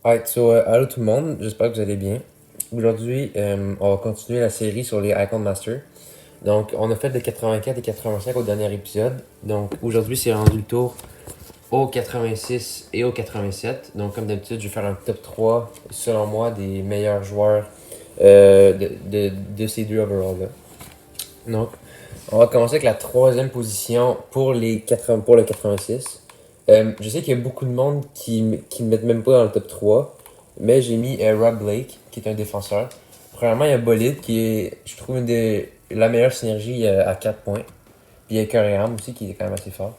Alright, so, allô tout le monde, j'espère que vous allez bien. Aujourd'hui, on va continuer la série sur les Icon Master. Donc, on a fait le 84 et 85 au dernier épisode. Donc, aujourd'hui, c'est rendu le tour au 86 et au 87. Donc, comme d'habitude, je vais faire un top 3, selon moi, des meilleurs joueurs de ces deux overall-là. Donc, on va commencer avec la troisième position pour, pour le 86. Je sais qu'il y a beaucoup de monde qui ne mettent même pas dans le top 3, mais j'ai mis Rob Blake, qui est un défenseur. Premièrement, il y a Bolid, qui est, je trouve, la meilleure synergie à 4 points. Puis il y a Curry aussi, qui est quand même assez fort.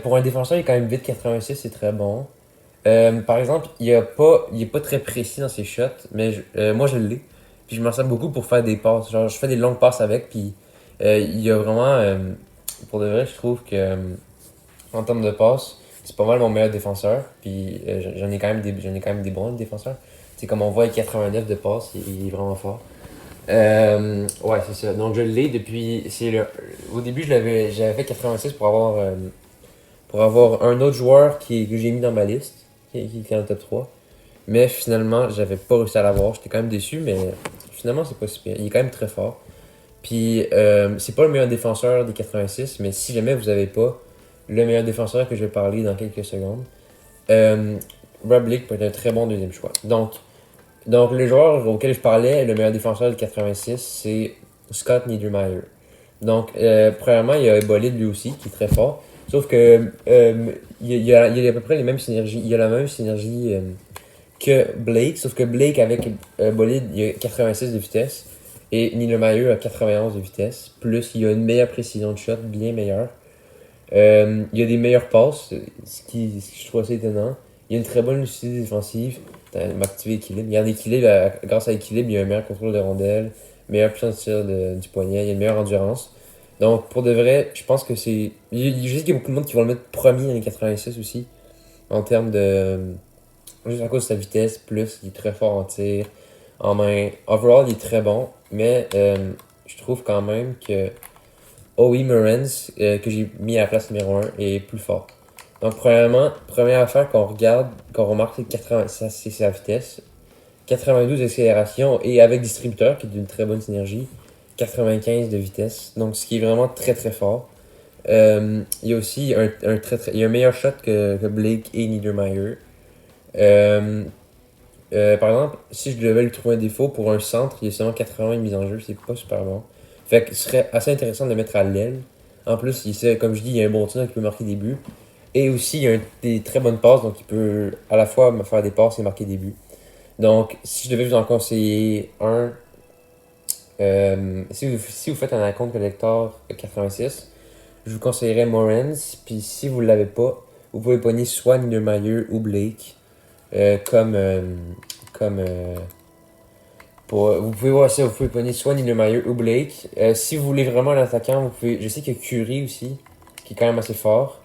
Pour un défenseur, il est quand même vite 86, c'est très bon. Par exemple, il est pas très précis dans ses shots, mais moi je l'ai. Puis je m'en sers beaucoup pour faire des passes. Genre, je fais des longues passes avec, puis il y a vraiment, pour de vrai, je trouve que en termes de passes, c'est pas mal mon meilleur défenseur. Puis j'en ai quand même des bons défenseurs. C'est comme on voit avec 89 de passes, il est vraiment fort. Ouais, c'est ça. Donc je l'ai depuis. Au début, j'avais fait 86 pour avoir un autre joueur que j'ai mis dans ma liste, qui était dans le top 3. Mais finalement, j'avais pas réussi à l'avoir. J'étais quand même déçu, mais finalement, c'est pas si pire. Il est quand même très fort. Puis, c'est pas le meilleur défenseur des 86, mais si jamais vous avez pas le meilleur défenseur que je vais parler dans quelques secondes, euh, Rob Blake peut être un très bon deuxième choix. Donc le joueur auquel je parlais, le meilleur défenseur de 86, c'est Scott Niedermayer. Donc, premièrement, il y a Bolid lui aussi, qui est très fort. Sauf que il y a à peu près les mêmes synergies. Il y a la même synergie que Blake, sauf que Blake avec Bolid, il y a 86 de vitesse. Et Niedermayer a 91 de vitesse. Plus, il y a une meilleure précision de shot, bien meilleure. Il y a des meilleures passes, ce qui je trouve assez étonnant. Il y a une très bonne lucidité défensive. M'activer l'équilibre. Il y a un équilibre, grâce à l'équilibre, il y a un meilleur contrôle de rondelle, meilleure puissance de tir du poignet, il y a une meilleure endurance. Donc, pour de vrai, je pense que c'est. Je sais qu'il y a beaucoup de monde qui vont le mettre premier dans les 86 aussi, en termes de. Juste à cause de sa vitesse, plus il est très fort en tir, en main. Overall, il est très bon, mais je trouve quand même que Owi Morens, que j'ai mis à la place numéro un est plus fort. Donc, premièrement, première affaire qu'on regarde, qu'on remarque, c'est 80, ça, c'est sa vitesse. 92 d'accélération et avec distributeur, qui est d'une très bonne synergie. 95 de vitesse. Donc, ce qui est vraiment très très fort. Il y a aussi il y a un meilleur shot que Blake et Niedermayer. Euh, Par exemple, si je devais lui trouver un défaut pour un centre, il y a seulement 80 de mise en jeu, c'est pas super bon. Fait que ce serait assez intéressant de le mettre à l'aile. En plus, comme je dis, il y a un bon tir donc il peut marquer des buts. Et aussi, il y a des très bonnes passes, donc il peut à la fois me faire des passes et marquer des buts. Donc, si je devais vous en conseiller un, si vous faites un compte collector 86, je vous conseillerais Morens. Puis si vous l'avez pas, vous pouvez pogner soit Niedermayer ou Blake. euh, comme, euh, comme vous pouvez voir ça, vous pouvez pogner soit Niedermayer ou Blake. Si vous voulez vraiment un attaquant, vous pouvez. Je sais qu'il y a Curry aussi, qui est quand même assez fort.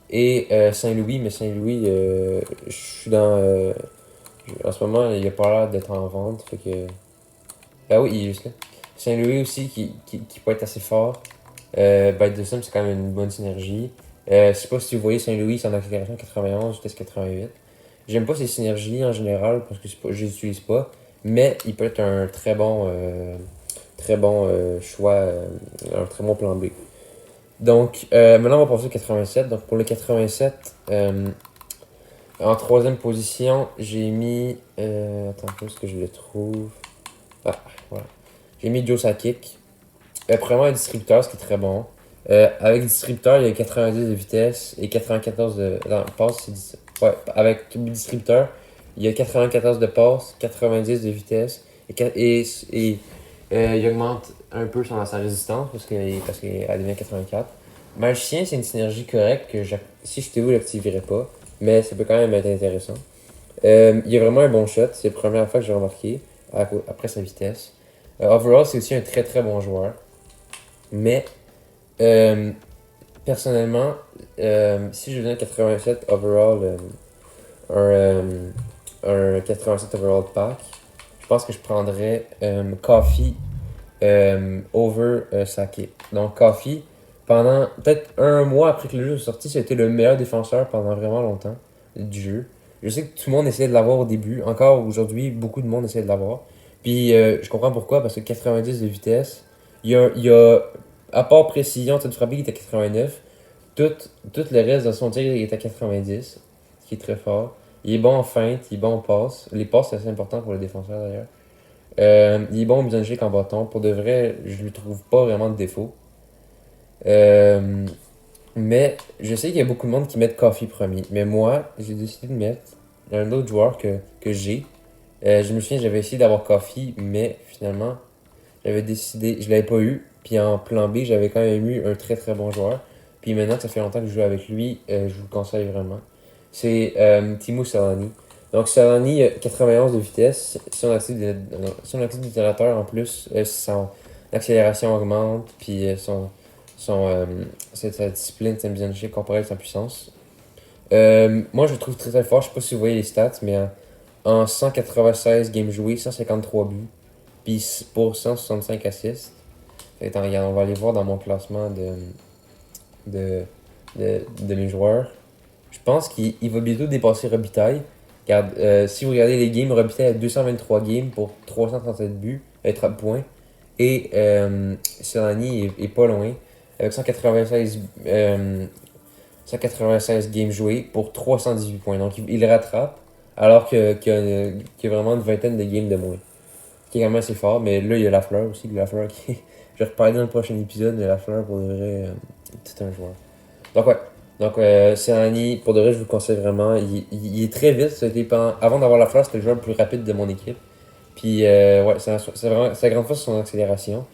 Et Saint-Louis, mais Saint-Louis, je suis en ce moment, il a pas l'air d'être en vente. Fait que. Ah oui, il est juste là. Saint-Louis aussi, qui peut être assez fort. Bite de Sim, c'est quand même une bonne synergie. Je sais pas si vous voyez Saint-Louis, c'est en accélération 91, vitesse 88. J'aime pas ces synergies en général parce que je les utilise pas. Mais il peut être un très bon choix, un très bon plan B. Donc, maintenant, on va passer au 87. Donc, pour le 87, en troisième position, j'ai mis. Attends un peu, est-ce que je le trouve? Ah, voilà. J'ai mis Joe Sakic. Premièrement, un distributeur, ce qui est très bon. Avec distributeur, il y a 90 de vitesse et 94 de. Non, passe, ouais, avec distributeur, il y a 94 de passe, 90 de vitesse et il augmente un peu sa résistance parce qu'elle devient 84. Magicien, c'est une synergie correcte que si j'étais vous, je l'activerais pas, mais ça peut quand même être intéressant. Il y a vraiment un bon shot, c'est la première fois que j'ai remarqué après sa vitesse. Overall, c'est aussi un très très bon joueur. Mais euh, personnellement, si je donnais 87 overall, un 87 overall pack, je pense que je prendrais Coffee over Sake. Donc Coffee, pendant peut-être un mois après que le jeu est sorti, c'était le meilleur défenseur pendant vraiment longtemps du jeu. Je sais que tout le monde essayait de l'avoir au début. Encore aujourd'hui, beaucoup de monde essaie de l'avoir. Puis je comprends pourquoi, parce que 90 de vitesse, il y a à part précision, tête frappée qui est à 89, tout, tout le reste de son tir est à 90, ce qui est très fort. Il est bon en feinte, il est bon en passe. Les passes, c'est assez important pour le défenseur d'ailleurs. Il est bon en mise en échec en bâton. Pour de vrai, je lui trouve pas vraiment de défaut. Euh, mais je sais qu'il y a beaucoup de monde qui mettent Coffee premier. Mais moi, j'ai décidé de mettre un autre joueur que j'ai. Je me souviens, j'avais essayé d'avoir Coffee, mais finalement, j'avais décidé, je l'avais pas eu. Puis en plan B, j'avais quand même eu un très très bon joueur. Puis maintenant que ça fait longtemps que je joue avec lui, je vous le conseille vraiment. C'est Timo Salani. Donc Salani, 91 de vitesse. Si on active détonateur en plus, son accélération augmente. Puis sa discipline, sa mise en échec comparée à sa puissance. Moi, je le trouve très très fort. Je sais pas si vous voyez les stats, mais en 196 games joués, 153 buts. Puis pour 165 assists. Attends, regarde, on va aller voir dans mon classement de, de mes joueurs. Je pense qu'il va bientôt dépasser Robitaille. Regarde, si vous regardez les games, Robitaille a 223 games pour 337 buts, 30 points. Et Solani est pas loin, avec 196 games joués pour 318 points. Donc il rattrape, alors qu'il y a vraiment une vingtaine de games de moins. Ce qui est quand même assez fort, mais là il y a Lafleur aussi. Lafleur qui. Je vais reparler dans le prochain épisode, mais Lafleur pour de vrai, c'est un joueur. Donc ouais. Donc Serrani, pour de vrai, je vous le conseille vraiment. Il est très vite. Avant d'avoir Lafleur, c'était le joueur le plus rapide de mon équipe. Puis ouais, c'est vraiment sa grande force, c'est son accélération.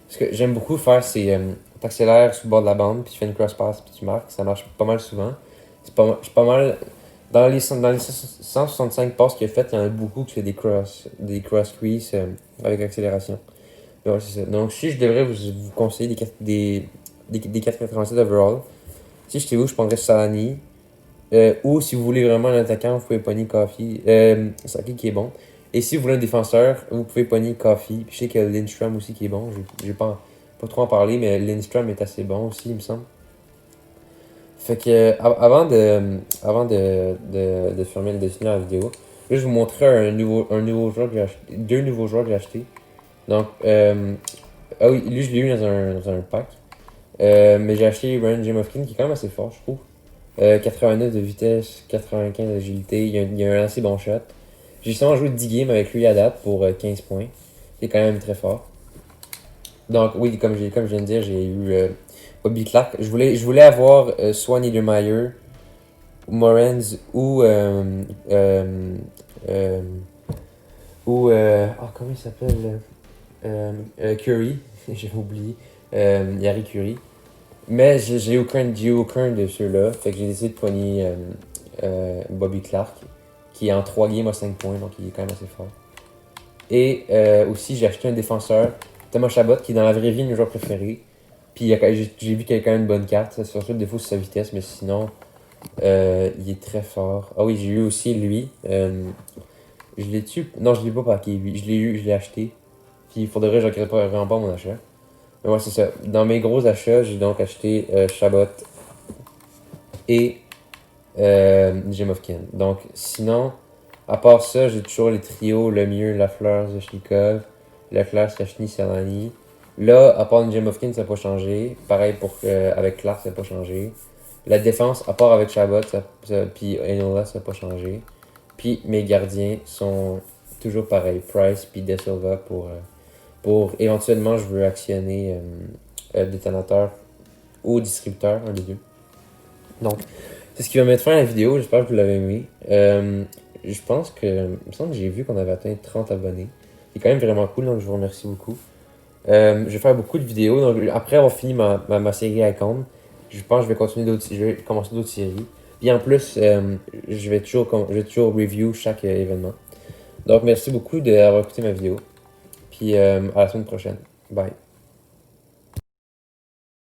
Ce que j'aime beaucoup faire, c'est t'accélères sur le bord de la bande, puis tu fais une cross pass, puis tu marques. Ça marche pas mal souvent. Je suis pas mal. Dans les 165 passes qu'il a faites, il y en a beaucoup qui fait des cross crease avec accélération. Ouais, c'est ça. Donc, si je devrais vous conseiller des 4,87 overall, si j'étais vous, je prendrais Salani. Ou si vous voulez vraiment un attaquant, vous pouvez pogner Coffee. Saki qui est bon. Et si vous voulez un défenseur, vous pouvez pogner Coffee. Je sais qu'il y a Lindstrom aussi qui est bon. Je vais pas trop en parler, mais Lindstrom est assez bon aussi, il me semble. Fait que avant de finir la vidéo, là, je vais vous montrer un nouveau joueur que j'ai acheté. Deux nouveaux joueurs que j'ai achetés. Donc, ah oui, lui, je l'ai eu dans un pack. Mais j'ai acheté Ryan Jamofkin qui est quand même assez fort, je trouve. 89 de vitesse, 95 d'agilité. Il a un assez bon shot. J'ai seulement joué 10 games avec lui à date pour 15 points. C'est quand même très fort. Donc, oui, comme je viens de dire, j'ai eu Bobby Clark. Je voulais avoir soit Niedermeyer, Morens euh, comment il s'appelle Curry. J'ai oublié. Yari Curry. Mais j'ai aucun de ceux-là. Fait que j'ai décidé de pogner Bobby Clark, qui est en 3 games à 5 points, donc il est quand même assez fort. Et aussi, j'ai acheté un défenseur, Thomas Chabot, qui est dans la vraie vie mon joueur préféré. Puis j'ai vu qu'il a quand même une bonne carte. Ça se fait des fois sur sa vitesse, mais sinon, il est très fort. Ah oui, j'ai eu aussi lui. Je l'ai tué. Non, je l'ai pas packé, lui. Je l'ai acheté. Puis il faudrait que je regrette pas vraiment pas mon achat. Mais ouais, c'est ça. Dans mes gros achats, j'ai donc acheté Chabot et Jemofkin. Donc, sinon, à part ça, j'ai toujours les trios Lemieux, Lafleur, Zashnikov, Leclerc, Stachny, Salani. Là, à part Jemofkin, ça n'a pas changé. Pareil avec Clark, ça n'a pas changé. La défense, à part avec Chabot, puis Enola, ça n'a pas changé. Puis mes gardiens sont toujours pareils. Price puis De Silva pour éventuellement, je veux actionner détonateur ou distributeur, un des deux. Donc, c'est ce qui va mettre fin à la vidéo. J'espère que vous l'avez aimé. Je pense que. Il me semble que j'ai vu qu'on avait atteint 30 abonnés. C'est quand même vraiment cool, donc je vous remercie beaucoup. Je vais faire beaucoup de vidéos. Donc, après avoir fini ma série Icon, je pense que je vais commencer d'autres séries. Puis en plus, je vais toujours review chaque événement. Donc, merci beaucoup d'avoir écouté ma vidéo. Puis à la semaine prochaine. Bye.